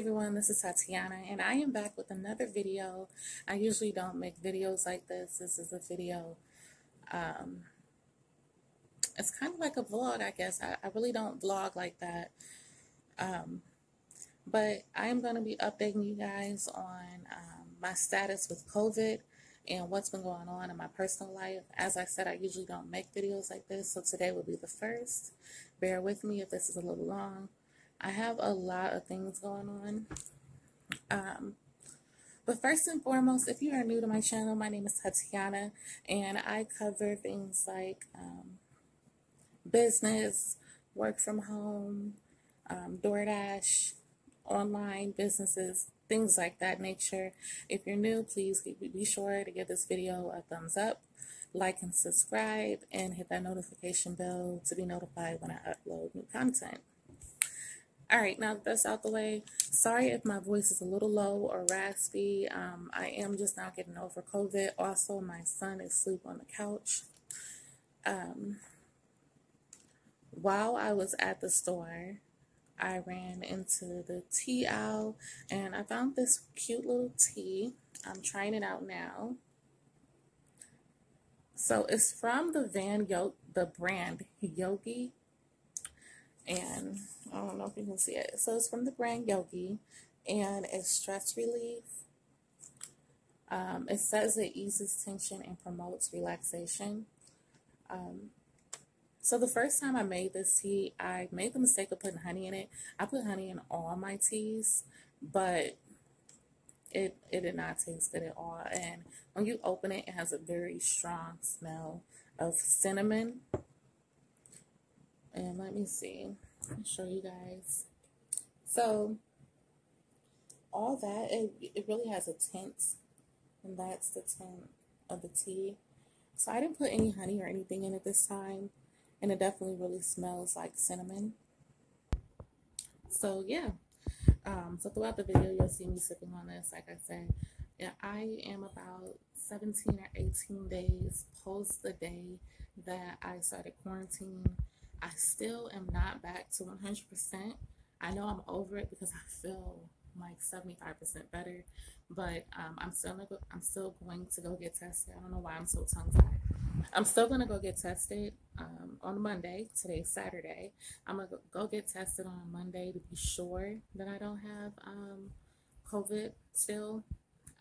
everyone, this is Tatiana and I am back with another video. I usually don't make videos like this. This is a video, it's kind of like a vlog, I guess. I really don't vlog like that. But I am going to be updating you guys on my status with COVID and what's been going on in my personal life. As I said, I usually don't make videos like this, so today will be the first. Bear with me if this is a little long. I have a lot of things going on. But first and foremost, if you are new to my channel, my name is Tatiana, and I cover things like business, work from home, DoorDash, online businesses, things like that nature. If you're new, please be sure to give this video a thumbs up, like and subscribe, and hit that notification bell to be notified when I upload new content. All right, now that that's out the way, sorry if my voice is a little low or raspy. I am just now getting over COVID. Also, my son is asleep on the couch. While I was at the store, I ran into the tea aisle and I found this cute little tea. I'm trying it out now. So it's from the brand Yogi. And I don't know if you can see it. So it's from the brand Yogi, and it's stress relief. It says it eases tension and promotes relaxation. So the first time I made this tea, I made the mistake of putting honey in it. I put honey in all my teas, but it did not taste good at all. And when you open it, it has a very strong smell of cinnamon. And let me see, I'll show you guys. So all that, it really has a tint, and that's the tint of the tea. So I didn't put any honey or anything in it this time, and it definitely really smells like cinnamon. So yeah, so throughout the video you'll see me sipping on this. Like I said, yeah, I am about 17 or 18 days post the day that I started quarantine. I still am not back to 100%. I know I'm over it because I feel like 75% better, but I'm still going to go get tested. I don't know why I'm so tongue-tied. I'm still going to go get tested on Monday. Today's Saturday. I'm going to go get tested on Monday to be sure that I don't have COVID still.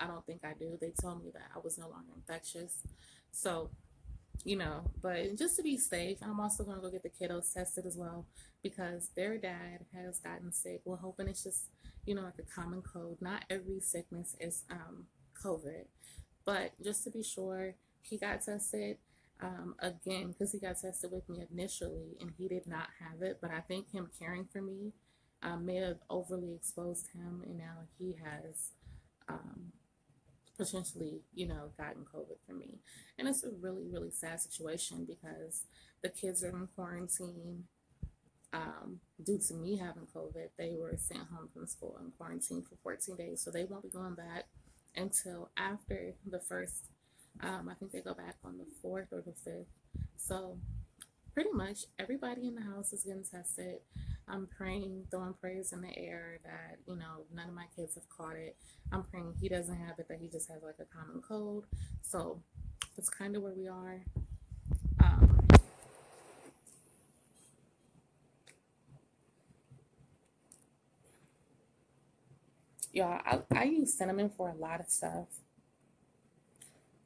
I don't think I do. They told me that I was no longer infectious. So you know, but just to be safe, I'm also going to go get the kiddos tested as well because their dad has gotten sick. We're hoping it's just, you know, like a common cold. Not every sickness is COVID, but just to be sure, he got tested again because he got tested with me initially and he did not have it, but I think him caring for me may have overly exposed him, and now he has potentially, you know, gotten COVID from me. And it's a really, really sad situation because the kids are in quarantine due to me having COVID. They were sent home from school in quarantine for 14 days, so they won't be going back until after the first, I think they go back on the 4th or the 5th. So pretty much everybody in the house is getting tested. I'm praying, throwing prayers in the air that, you know, none of my kids have caught it. I'm praying he doesn't have it, that he just has like a common cold. So that's kind of where we are. Y'all, I use cinnamon for a lot of stuff,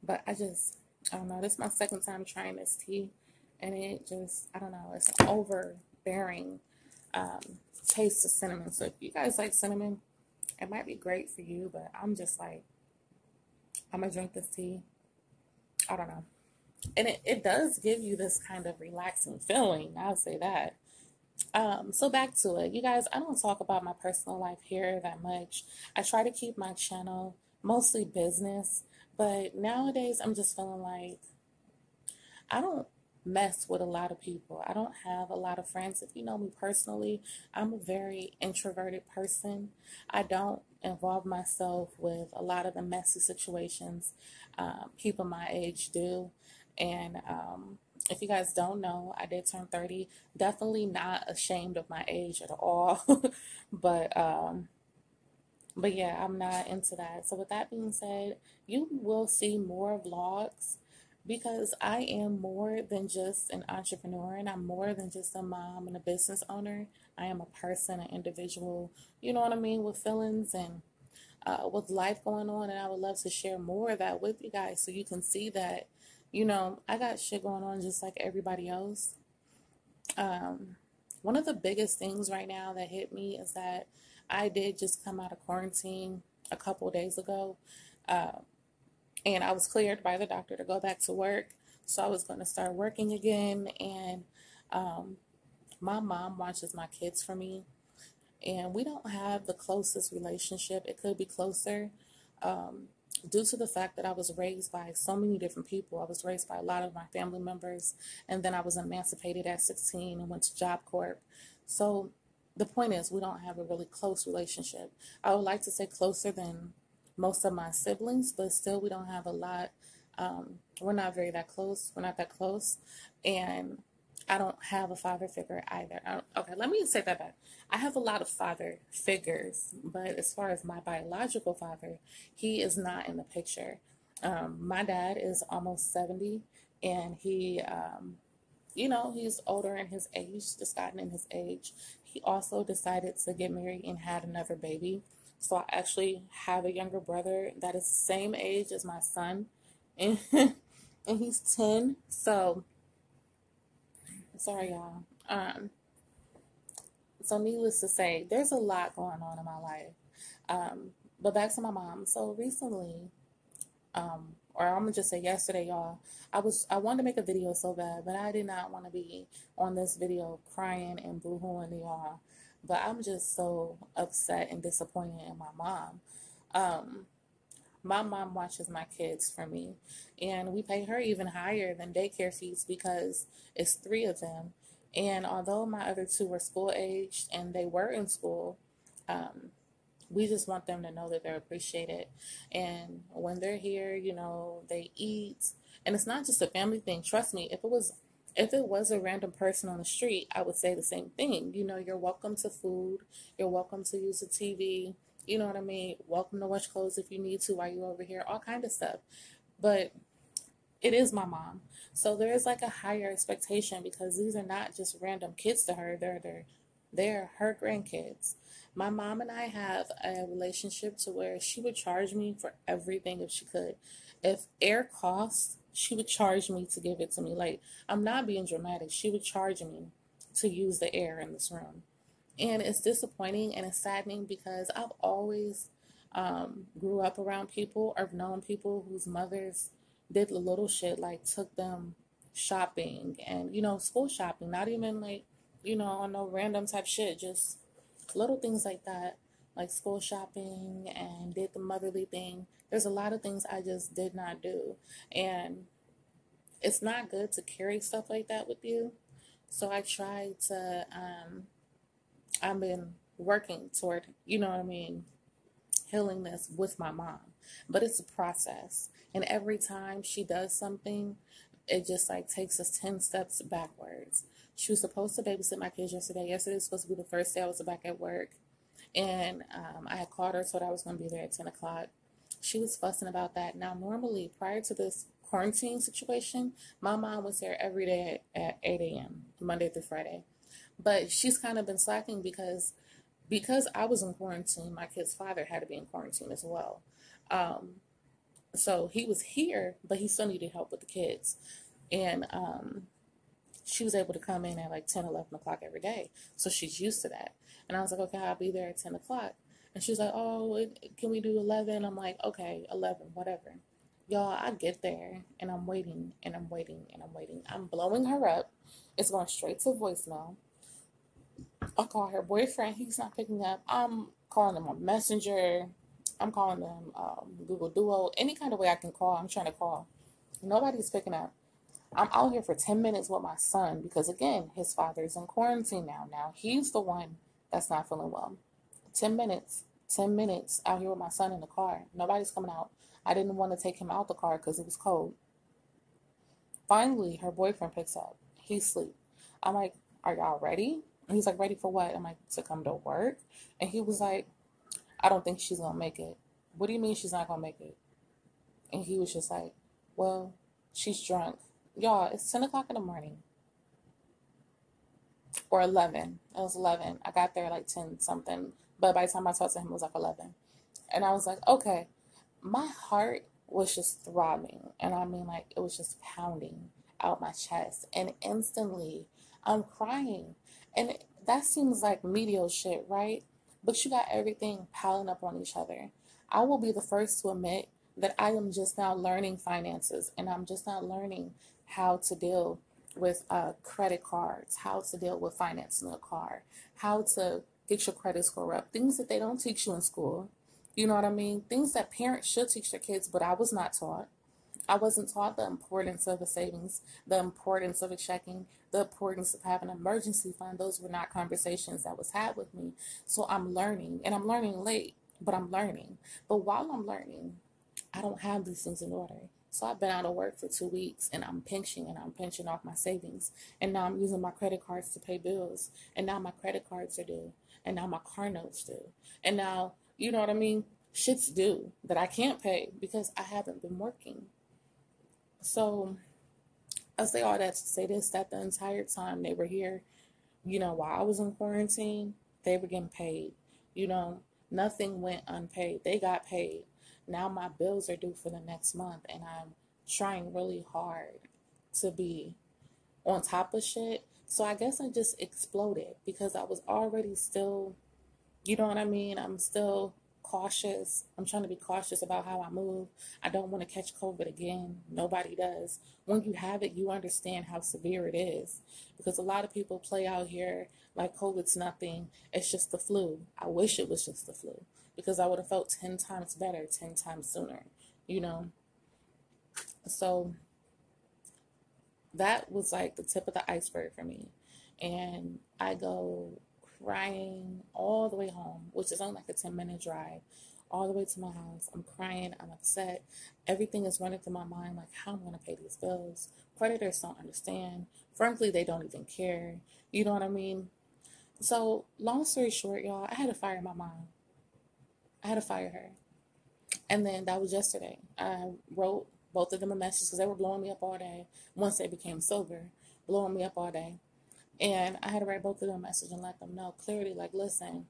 but I don't know. This is my second time trying this tea, and it just, I don't know, it's an overbearing taste of cinnamon. So if you guys like cinnamon, it might be great for you, but I'm just like, I'm gonna drink this tea. I don't know. And it does give you this kind of relaxing feeling, I'll say that. So back to it. You guys, I don't talk about my personal life here that much. I try to keep my channel mostly business, but nowadays I'm just feeling like I don't mess with a lot of people. I don't have a lot of friends. If you know me personally, I'm a very introverted person. I don't involve myself with a lot of the messy situations people my age do. And if you guys don't know, I did turn 30. Definitely not ashamed of my age at all. But But yeah, I'm not into that. So with that being said, you will see more vlogs because I am more than just an entrepreneur, and I'm more than just a mom and a business owner. I am a person, an individual, you know what I mean, with feelings and with life going on. And I would love to share more of that with you guys so you can see that, I got shit going on just like everybody else. Um, One of the biggest things right now that hit me is that I did just come out of quarantine a couple of days ago, uh, and I was cleared by the doctor to go back to work. So I was going to start working again, and um, my mom watches my kids for me, and we don't have the closest relationship. It could be closer. Um, Due to the fact that I was raised by so many different people. I was raised by a lot of my family members, and then I was emancipated at 16 and went to Job Corp. So the point is, we don't have a really close relationship. I would like to say closer than most of my siblings, but still, we don't have a lot. We're not very that close. We're not that close. And I don't have a father figure either. Okay, let me say that back. I have a lot of father figures, but as far as my biological father, he is not in the picture. My dad is almost 70, and he's older in his age, just gotten in his age. He also decided to get married and had another baby. So I actually have a younger brother that is the same age as my son, and, and he's 10. So, sorry, y'all. So needless to say, there's a lot going on in my life. Um, but back to my mom. So recently, or I'm gonna just say yesterday, y'all, I wanted to make a video so bad, but I did not want to be on this video crying and boohooing to y'all. But I'm just so upset and disappointed in my mom. Um, my mom watches my kids for me, and we pay her even higher than daycare fees because it's three of them. And although my other two were school aged and they were in school, um, we just want them to know that they're appreciated. And when they're here, they eat. And it's not just a family thing. Trust me, if it was a random person on the street, I would say the same thing. You're welcome to food. You're welcome to use the TV. You know what I mean? Welcome to wash clothes if you need to while you're over here, all kind of stuff. But it is my mom. So there is like a higher expectation because these are not just random kids to her. They're her grandkids. My mom and I have a relationship to where she would charge me for everything if she could. If air costs, she would charge me to give it to me. Like, I'm not being dramatic. She would charge me to use the air in this room. And it's disappointing and it's saddening because I've always grew up around people or known people whose mothers did the little shit, like took them shopping and, school shopping, not even like, on no random type shit, just little things like that, like school shopping, and did the motherly thing. There's a lot of things I just did not do. And it's not good to carry stuff like that with you. So I tried to, I've been working toward, what I mean, healing this with my mom. But it's a process. And every time she does something, it just like takes us 10 steps backwards. She was supposed to babysit my kids yesterday. Yesterday was supposed to be the first day I was back at work. And I had called her, told her I was going to be there at 10 o'clock. She was fussing about that. Now, normally, prior to this quarantine situation, my mom was there every day at 8 a.m., Monday through Friday. But she's kind of been slacking because I was in quarantine, my kid's father had to be in quarantine as well. Um, so he was here, but he still needed help with the kids. And she was able to come in at like 10, 11 o'clock every day. So she's used to that. And I was like, okay, I'll be there at 10 o'clock. And she was like, oh, can we do 11? I'm like, okay, 11, whatever. Y'all, I get there and I'm waiting and I'm waiting and I'm waiting. I'm blowing her up. It's going straight to voicemail. I call her boyfriend. He's not picking up. I'm calling him on Messenger. I'm calling them Google Duo. Any kind of way I can call, I'm trying to call. Nobody's picking up. I'm out here for 10 minutes with my son because, again, his father's in quarantine now. Now, he's the one that's not feeling well. 10 minutes. 10 minutes out here with my son in the car. Nobody's coming out. I didn't want to take him out the car because it was cold. Finally, her boyfriend picks up. He's asleep. I'm like, are y'all ready? And he's like, ready for what? I'm like, to come to work? And he was like, I don't think she's going to make it. What do you mean she's not going to make it? And he was just like, well, she's drunk. Y'all, it's 10 o'clock in the morning. Or 11. It was 11. I got there like 10 something. But by the time I talked to him, it was like 11. And I was like, okay. My heart was just throbbing. And I mean, like, it was just pounding out my chest. And instantly, I'm crying. And that seems like mediocre shit, right? But you got everything piling up on each other. I will be the first to admit that I am just now learning finances. And I'm just now learning how to deal with credit cards, how to deal with financing a car, how to get your credit score up, things that they don't teach you in school. You know what I mean? Things that parents should teach their kids, but I was not taught. I wasn't taught the importance of a savings, the importance of a checking, the importance of having an emergency fund. Those were not conversations that was had with me. So I'm learning, and I'm learning late, but I'm learning. But while I'm learning, I don't have these things in order. So I've been out of work for 2 weeks and I'm pinching off my savings. And now I'm using my credit cards to pay bills. And now my credit cards are due. And now my car notes due. And now, you know what I mean? Shit's due that I can't pay because I haven't been working. So I say all that to say this, that the entire time they were here, you know, while I was in quarantine, they were getting paid. You know, nothing went unpaid. They got paid. Now my bills are due for the next month, and I'm trying really hard to be on top of shit. So I guess I just exploded because I was already still, you know what I mean? I'm still cautious. I'm trying to be cautious about how I move. I don't want to catch COVID again. Nobody does. When you have it, you understand how severe it is because a lot of people play out here like COVID's nothing. It's just the flu. I wish it was just the flu because I would have felt 10 times better, 10 times sooner, you know? So that was like the tip of the iceberg for me. And I go crying all the way home, which is only like a 10-minute drive, all the way to my house. I'm crying. I'm upset. Everything is running through my mind, like how I'm going to pay these bills. Creditors don't understand. Frankly, they don't even care. You know what I mean? So long story short, y'all, I had to fire my mom. I had to fire her. And then that was yesterday. I wrote both of them a message because they were blowing me up all day once they became sober, blowing me up all day. And I had to write both of them a message and let them know clearly, like, listen,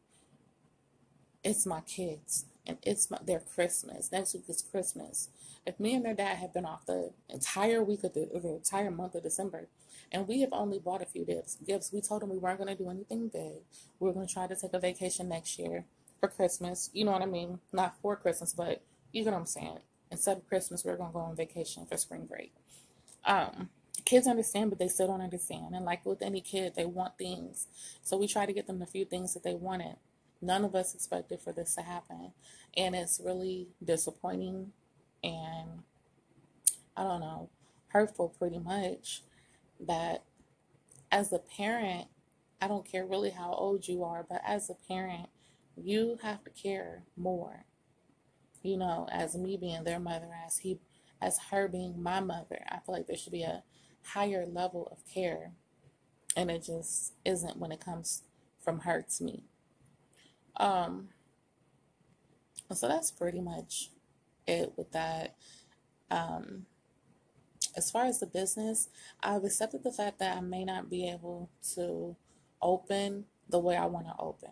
it's my kids and it's their Christmas. Next week is Christmas. If me and their dad had been off the entire week of the entire month of December, and we have only bought a few gifts, we told them we weren't going to do anything big. We were going to try to take a vacation next year for Christmas. You know what I mean? Not for Christmas, but you know what I'm saying. Instead of Christmas, we're going to go on vacation for spring break. Kids understand, but they still don't understand. And like with any kid, they want things. So we try to get them the few things that they wanted. None of us expected for this to happen. And it's really disappointing and, I don't know, hurtful pretty much that as a parent, I don't care really how old you are, but as a parent, you have to care more. You know, as me being their mother, as her being my mother, I feel like there should be a higher level of care, and it just isn't when it comes from her to me. So that's pretty much it with that. As far as the business, I've accepted the fact that I may not be able to open the way I want to open.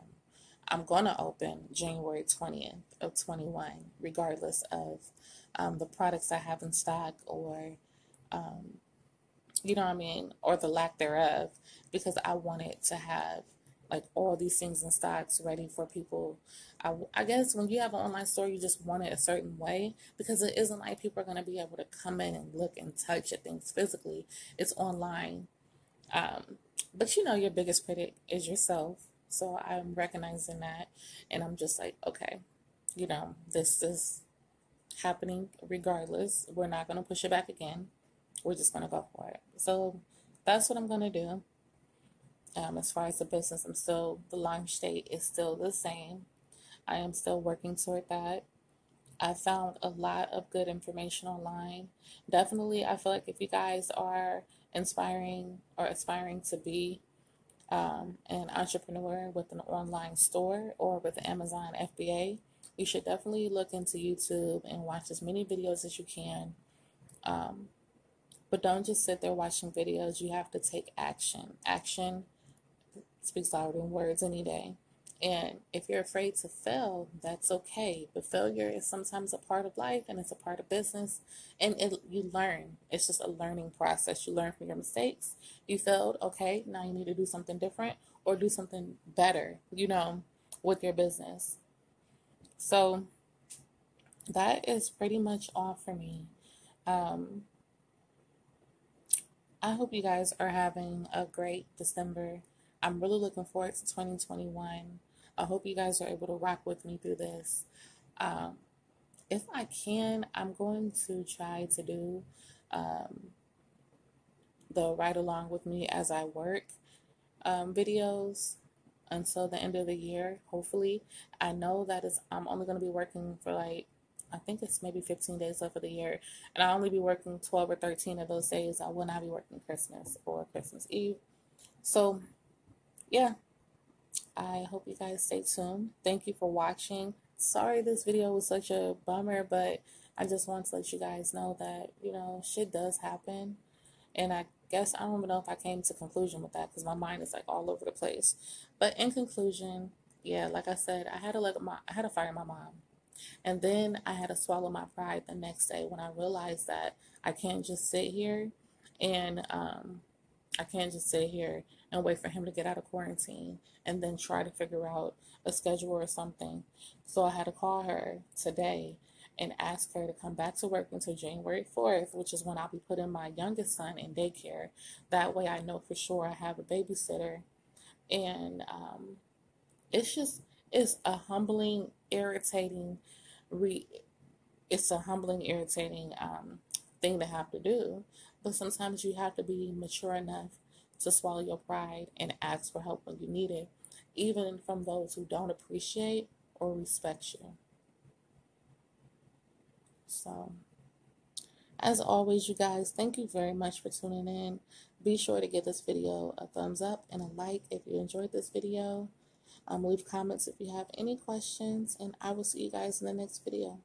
I'm going to open January 20th of 21, regardless of the products I have in stock or, you know what I mean, or the lack thereof, because I wanted to have like all these things in stocks ready for people. I guess when you have an online store, you just want it a certain way because it isn't like people are going to be able to come in and look and touch at things physically. It's online. But you know, your biggest critic is yourself. So I'm recognizing that, and I'm just like, okay, you know, this is happening regardless. We're not going to push it back again. We're just going to go for it. So that's what I'm going to do. As far as the business, the launch date is still the same. I am still working toward that. I found a lot of good information online. Definitely, I feel like if you guys are inspiring or aspiring to be an entrepreneur with an online store or with Amazon FBA, you should definitely look into YouTube and watch as many videos as you can. But don't just sit there watching videos. You have to take action. Action speaks louder than words any day. And if you're afraid to fail, that's okay. But failure is sometimes a part of life and it's a part of business. And you learn. It's just a learning process. You learn from your mistakes. You failed, okay, now you need to do something different or do something better, with your business. So that is pretty much all for me. Um, I hope you guys are having a great December. I'm really looking forward to 2021. I hope you guys are able to rock with me through this. Um, if I can, I'm going to try to do the ride along with me as I work videos until the end of the year, hopefully. I know that I'm only going to be working for I think it's maybe 15 days left of the year, and I'll only be working 12 or 13 of those days. I will not be working Christmas or Christmas Eve. So, yeah, I hope you guys stay tuned. Thank you for watching. Sorry this video was such a bummer, but I just want to let you guys know that, shit does happen. And I guess I don't even know if I came to conclusion with that because my mind is all over the place. But in conclusion, yeah, like I said, I had to fire my mom. And then I had to swallow my pride the next day when I realized that I can't just sit here and wait for him to get out of quarantine and then try to figure out a schedule or something. So I had to call her today and ask her to come back to work until January 4th, which is when I'll be putting my youngest son in daycare. That way I know for sure I have a babysitter. And it's a humbling, irritating, thing to have to do. But sometimes you have to be mature enough to swallow your pride and ask for help when you need it, even from those who don't appreciate or respect you. So, as always, you guys, thank you very much for tuning in. Be sure to give this video a thumbs up and a like if you enjoyed this video. Leave comments if you have any questions, and I will see you guys in the next video.